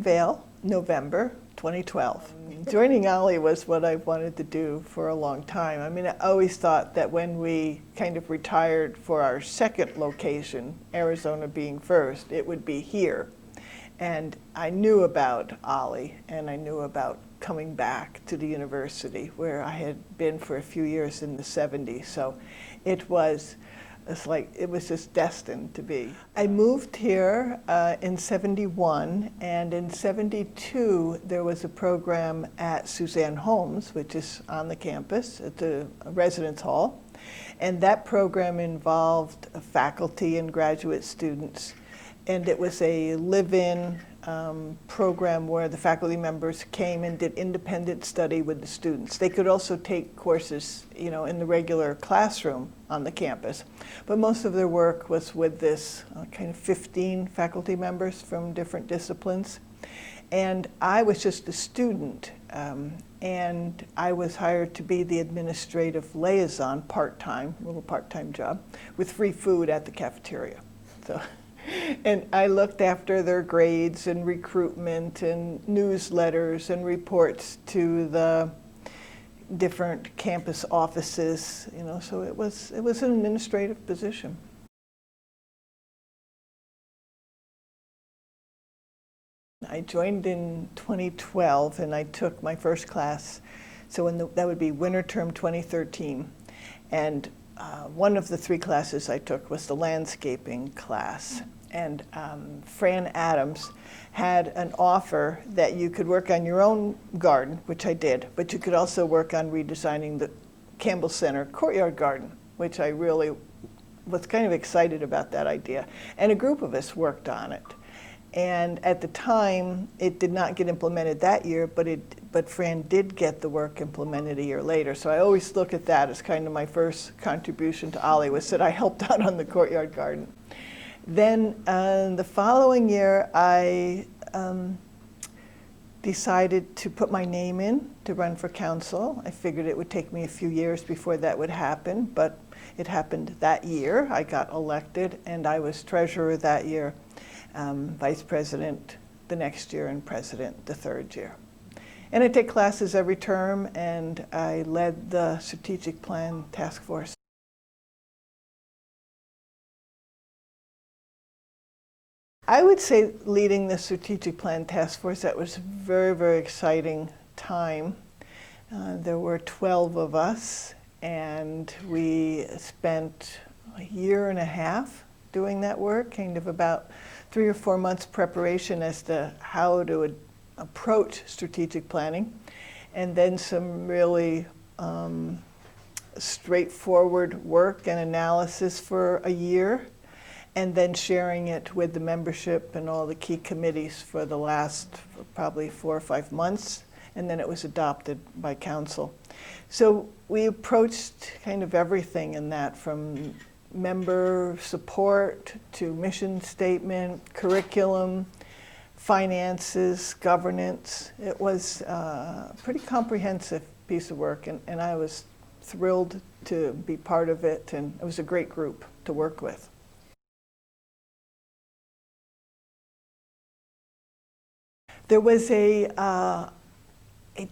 Vail, November 2012. Joining OLLI was what I wanted to do for a long time. I mean, I always thought that when we kind of retired for our second location, Arizona being first, it would be here. And I knew about OLLI, and I knew about coming back to the university where I had been for a few years in the 70s. So it was just destined to be. I moved here in 71, and in 72 there was a program at Suzanne Holmes, which is on the campus at the residence hall, and that program involved faculty and graduate students, and it was a live-in program where the faculty members came and did independent study with the students. They could also take courses, in the regular classroom on the campus, but most of their work was with this kind of 15 faculty members from different disciplines. And I was just a student, and I was hired to be the administrative liaison part-time, little part-time job, with free food at the cafeteria. And I looked after their grades and recruitment and newsletters and reports to the different campus offices, so it was an administrative position. I joined in 2012 and I took my first class, so that would be winter term 2013. And one of the 3 classes I took was the landscaping class. And Fran Adams had an offer that you could work on your own garden, which I did, but you could also work on redesigning the Campbell Center courtyard garden, which I really was kind of excited about that idea. And a group of us worked on it. And at the time, it did not get implemented that year, but Fran did get the work implemented a year later. So I always look at that as kind of my first contribution to OLLI, was that I helped out on the courtyard garden. Then the following year, I decided to put my name in to run for council. I figured it would take me a few years before that would happen, but it happened that year. I got elected, and I was treasurer that year, vice president the next year, and president the 3rd year. And I take classes every term, and I led the strategic plan task force. I would say leading the strategic plan task force, that was a very, very exciting time. There were 12 of us, and we spent a year and a half doing that work, kind of about 3 or 4 months preparation as to how to approach strategic planning, and then some really straightforward work and analysis for a year, and then sharing it with the membership and all the key committees for the last probably 4 or 5 months, and then it was adopted by council. So we approached kind of everything in that, from member support to mission statement, curriculum, finances, governance. It was a pretty comprehensive piece of work, and I was thrilled to be part of it, and it was a great group to work with. There was a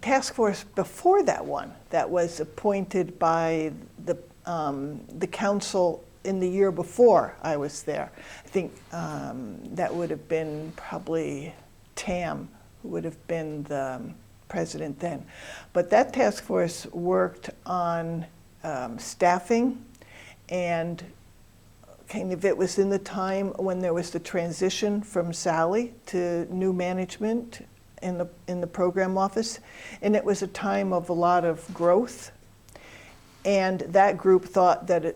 task force before that one that was appointed by the council in the year before I was there. I think that would have been probably Tam, who would have been the president then. But that task force worked on staffing, and kind of it was in the time when there was the transition from Sally to new management in the program office, and it was a time of a lot of growth. And that group thought that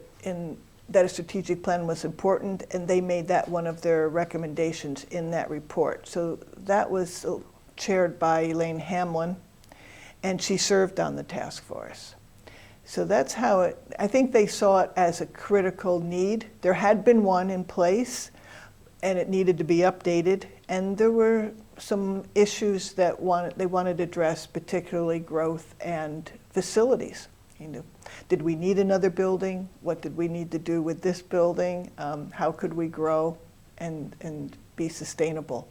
that a strategic plan was important, and they made that one of their recommendations in that report. So that was chaired by Elaine Hamlin, and she served on the task force. So that's how I think they saw it as a critical need. There had been one in place, and it needed to be updated, and there were some issues that they wanted to address, particularly growth and facilities. Did we need another building? What did we need to do with this building? How could we grow and be sustainable?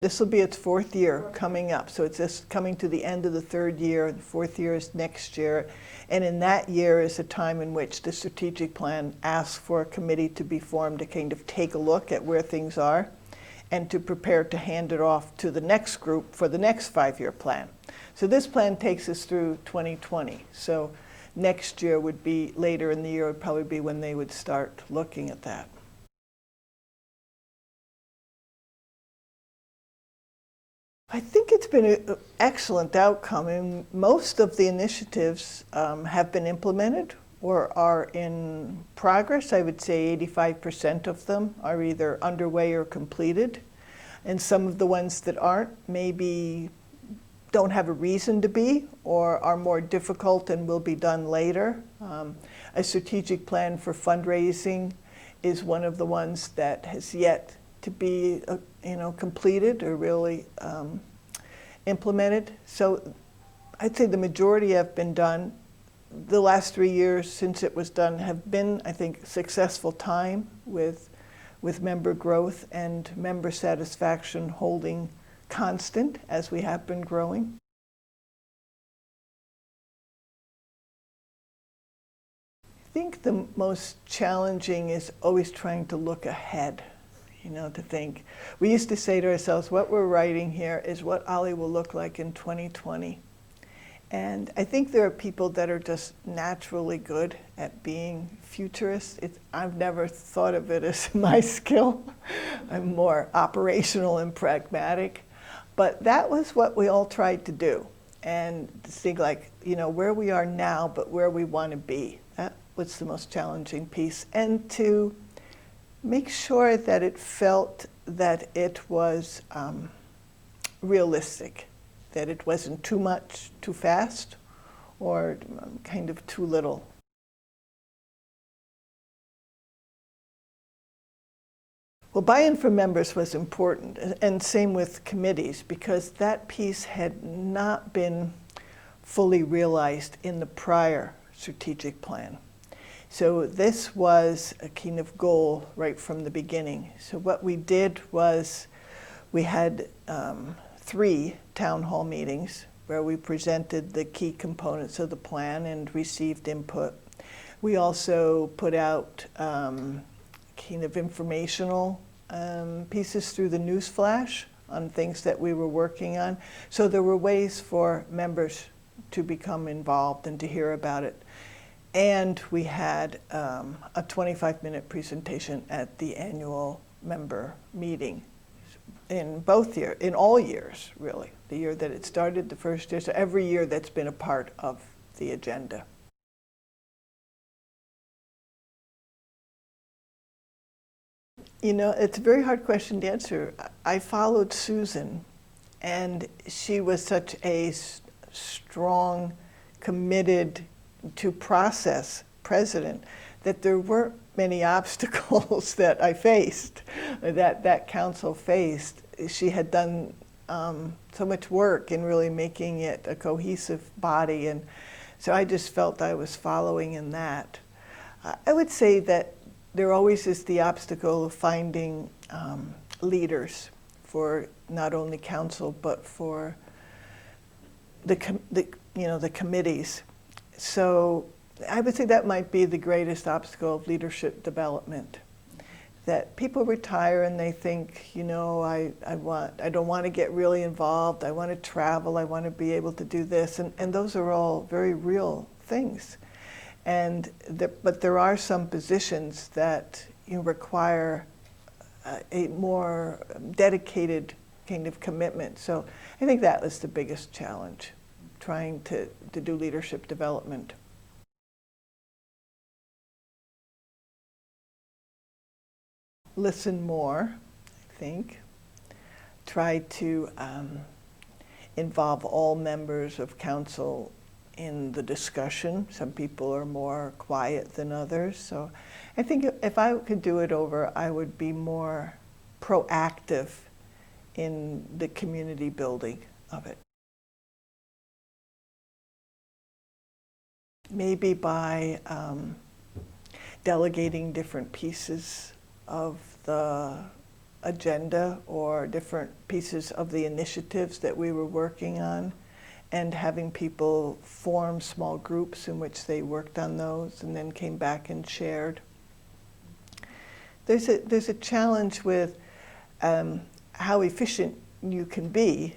This will be its fourth year coming up. So it's just coming to the end of the third year. The fourth year is next year. And in that year is a time in which the strategic plan asks for a committee to be formed to kind of take a look at where things are and to prepare to hand it off to the next group for the next 5-year plan. So this plan takes us through 2020. So next year would be, later in the year would probably be when they would start looking at that. I think it's been an excellent outcome, and most of the initiatives have been implemented or are in progress. I would say 85% of them are either underway or completed, and some of the ones that aren't maybe don't have a reason to be or are more difficult and will be done later. A strategic plan for fundraising is one of the ones that has yet to be completed or really implemented. So I'd say the majority have been done. The last 3 years since it was done have been, I think, successful time with member growth and member satisfaction holding constant as we have been growing. I think the most challenging is always trying to look ahead, to think. We used to say to ourselves, what we're writing here is what OLLI will look like in 2020. And I think there are people that are just naturally good at being futurists. I've never thought of it as my skill. I'm more operational and pragmatic. But that was what we all tried to do. And to think like, where we are now, but where we want to be. That was the most challenging piece. And to make sure that it felt that it was realistic, that it wasn't too much, too fast, or kind of too little. Well, buy-in from members was important, and same with committees, because that piece had not been fully realized in the prior strategic plan. So this was a kind of goal right from the beginning. So what we did was we had 3 town hall meetings where we presented the key components of the plan and received input. We also put out kind of informational pieces through the news flash on things that we were working on. So there were ways for members to become involved and to hear about it. And we had a 25-minute presentation at the annual member meeting in all years, really. The year that it started, the first year, so every year that's been a part of the agenda. It's a very hard question to answer. I followed Susan, and she was such a strong, committed to process president that there weren't many obstacles that I faced, that council faced. She had done so much work in really making it a cohesive body, and so I just felt I was following in that. I would say that there always is the obstacle of finding leaders for not only council but for the committees. So I would say that might be the greatest obstacle of leadership development. That people retire and they think, I don't want to get really involved. I want to travel. I want to be able to do this, and those are all very real things. But there are some positions that require a more dedicated kind of commitment. So I think that was the biggest challenge, trying to do leadership development. Listen more, I think. Try to involve all members of council in the discussion. Some people are more quiet than others. So I think if I could do it over, I would be more proactive in the community building of it. Maybe by delegating different pieces of the agenda or different pieces of the initiatives that we were working on, and having people form small groups in which they worked on those and then came back and shared. There's a challenge with how efficient you can be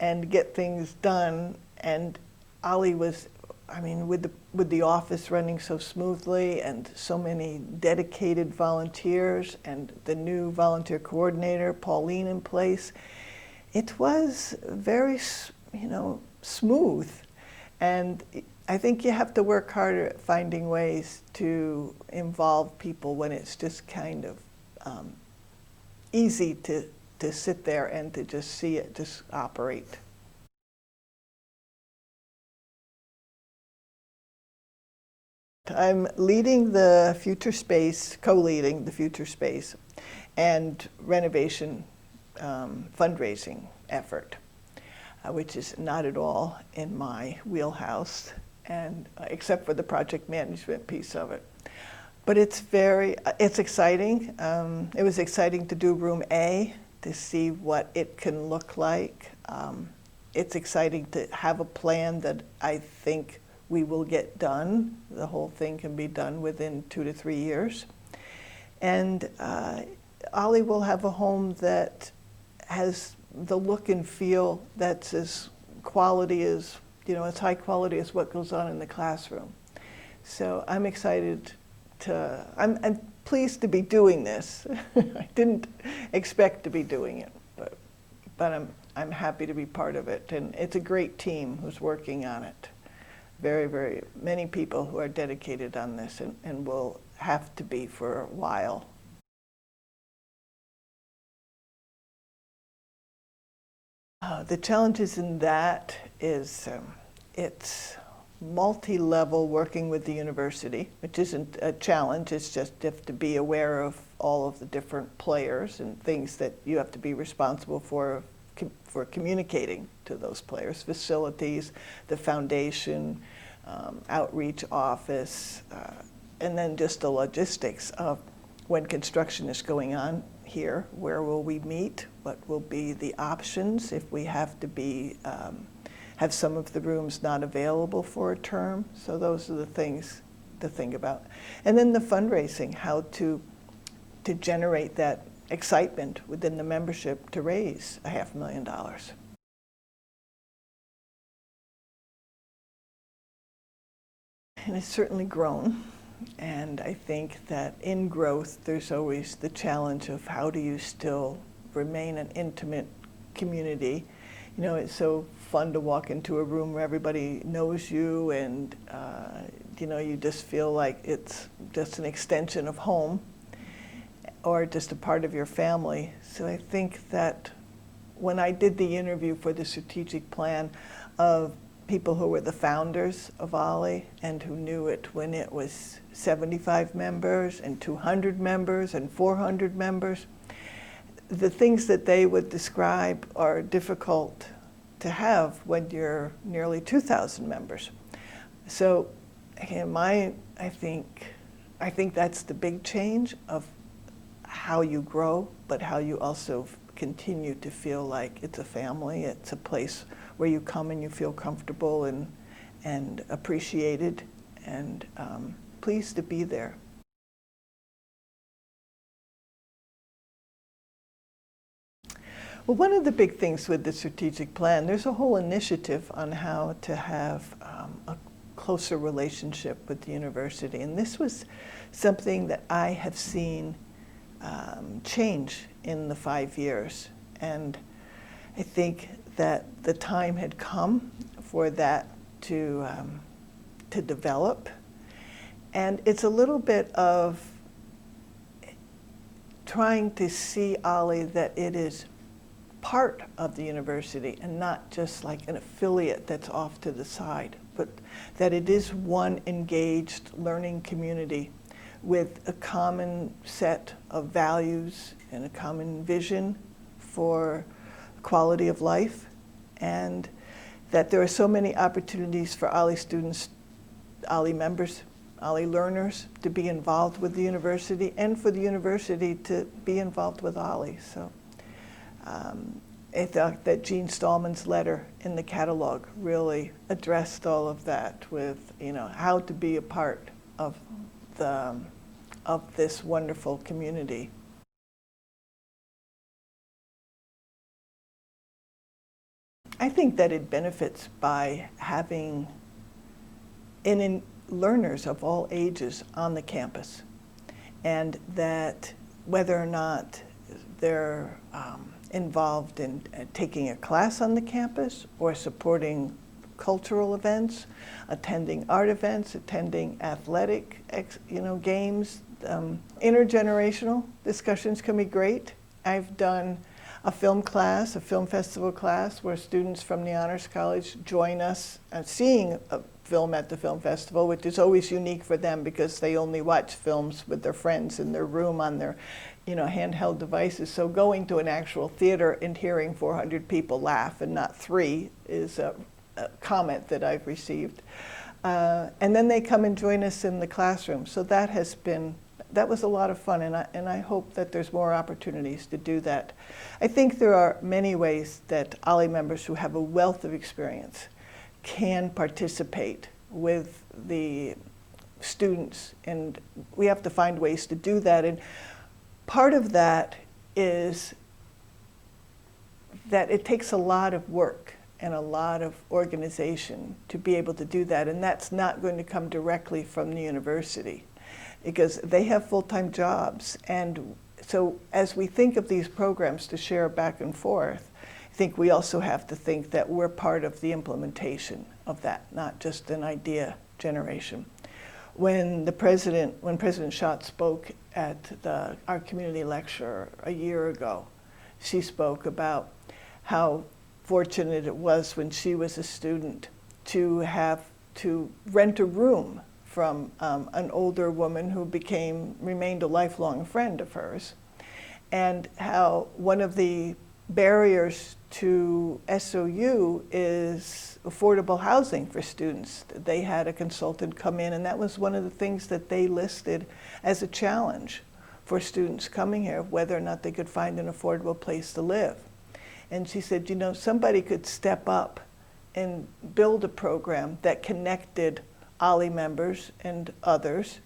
and get things done, and OLLI was, I mean, with the office running so smoothly and so many dedicated volunteers and the new volunteer coordinator, Pauline, in place, it was very, smooth. And I think you have to work harder at finding ways to involve people when it's just kind of easy to sit there and to just see it just operate. I'm leading the future space, co-leading the future space and renovation fundraising effort, which is not at all in my wheelhouse, and except for the project management piece of it. But it's exciting. It was exciting to do room A to see what it can look like. It's exciting to have a plan that I think we will get done. The whole thing can be done within 2 to 3 years. And OLLI will have a home that has the look and feel that's as quality as, as high quality as what goes on in the classroom. So I'm excited I'm pleased to be doing this. I didn't expect to be doing it, but I'm happy to be part of it. And it's a great team who's working on it. Very, very many people who are dedicated on this and will have to be for a while. The challenges in that is it's multi-level working with the university, which isn't a challenge, it's just you have to be aware of all of the different players and things that you have to be responsible for communicating to those players, facilities, the foundation, outreach office, and then just the logistics of when construction is going on here, where will we meet, what will be the options if we have to be, have some of the rooms not available for a term. So those are the things to think about. And then the fundraising, how to generate that excitement within the membership to raise $500,000. And it's certainly grown, and I think that in growth there's always the challenge of how do you still remain an intimate community. It's so fun to walk into a room where everybody knows you and you just feel like it's just an extension of home or just a part of your family. So I think that when I did the interview for the strategic plan of people who were the founders of OLLI and who knew it when it was 75 members and 200 members and 400 members, the things that they would describe are difficult to have when you're nearly 2,000 members. So again, I think that's the big change of how you grow, but how you also continue to feel like it's a family, it's a place where you come and you feel comfortable and appreciated and pleased to be there. Well, one of the big things with the strategic plan, there's a whole initiative on how to have a closer relationship with the university. And this was something that I have seen change in the 5 years. And I think that the time had come for that to develop. And it's a little bit of trying to see OLLI that it is part of the university and not just like an affiliate that's off to the side, but that it is one engaged learning community with a common set of values and a common vision for quality of life, and that there are so many opportunities for OLLI students, OLLI members OLLI learners to be involved with the university and for the university to be involved with OLLI. So I thought that Gene Stallman's letter in the catalog really addressed all of that with, how to be a part of this wonderful community. I think that it benefits by having learners of all ages on the campus, and that whether or not they're involved in taking a class on the campus or supporting cultural events, attending art events, attending athletic games, intergenerational discussions can be great. I've done a film class, a film festival class, where students from the Honors College join us seeing a film at the film festival, which is always unique for them because they only watch films with their friends in their room on their handheld devices. So going to an actual theater and hearing 400 people laugh and not 3 is a comment that I've received. And then they come and join us in the classroom. So that was a lot of fun, and I hope that there's more opportunities to do that. I think there are many ways that OLLI members who have a wealth of experience can participate with the students, and we have to find ways to do that. And part of that is that it takes a lot of work and a lot of organization to be able to do that, and that's not going to come directly from the university, because they have full-time jobs. And so as we think of these programs to share back and forth, I think we also have to think that we're part of the implementation of that, not just an idea generation. When President Schott spoke at our community lecture a year ago, she spoke about how fortunate it was when she was a student to have to rent a room from an older woman who remained a lifelong friend of hers, and how one of the barriers to SOU is affordable housing for students. They had a consultant come in, and that was one of the things that they listed as a challenge for students coming here, whether or not they could find an affordable place to live. And she said, somebody could step up and build a program that connected OLLI members and others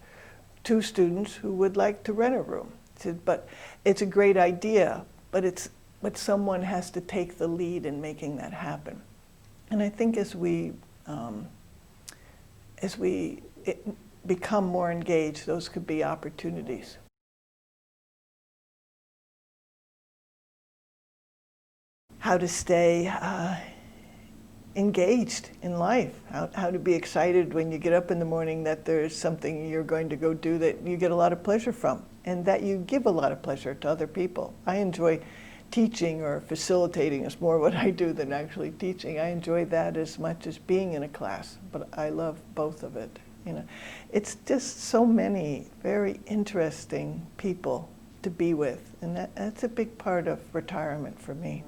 to students who would like to rent a room. She said, but it's a great idea, but someone has to take the lead in making that happen. And I think as we become more engaged, those could be opportunities. How to stay engaged in life, how to be excited when you get up in the morning that there's something you're going to go do that you get a lot of pleasure from, and that you give a lot of pleasure to other people. I enjoy teaching, or facilitating is more what I do than actually teaching. I enjoy that as much as being in a class, but I love both of it. It's just so many very interesting people to be with, and that's a big part of retirement for me.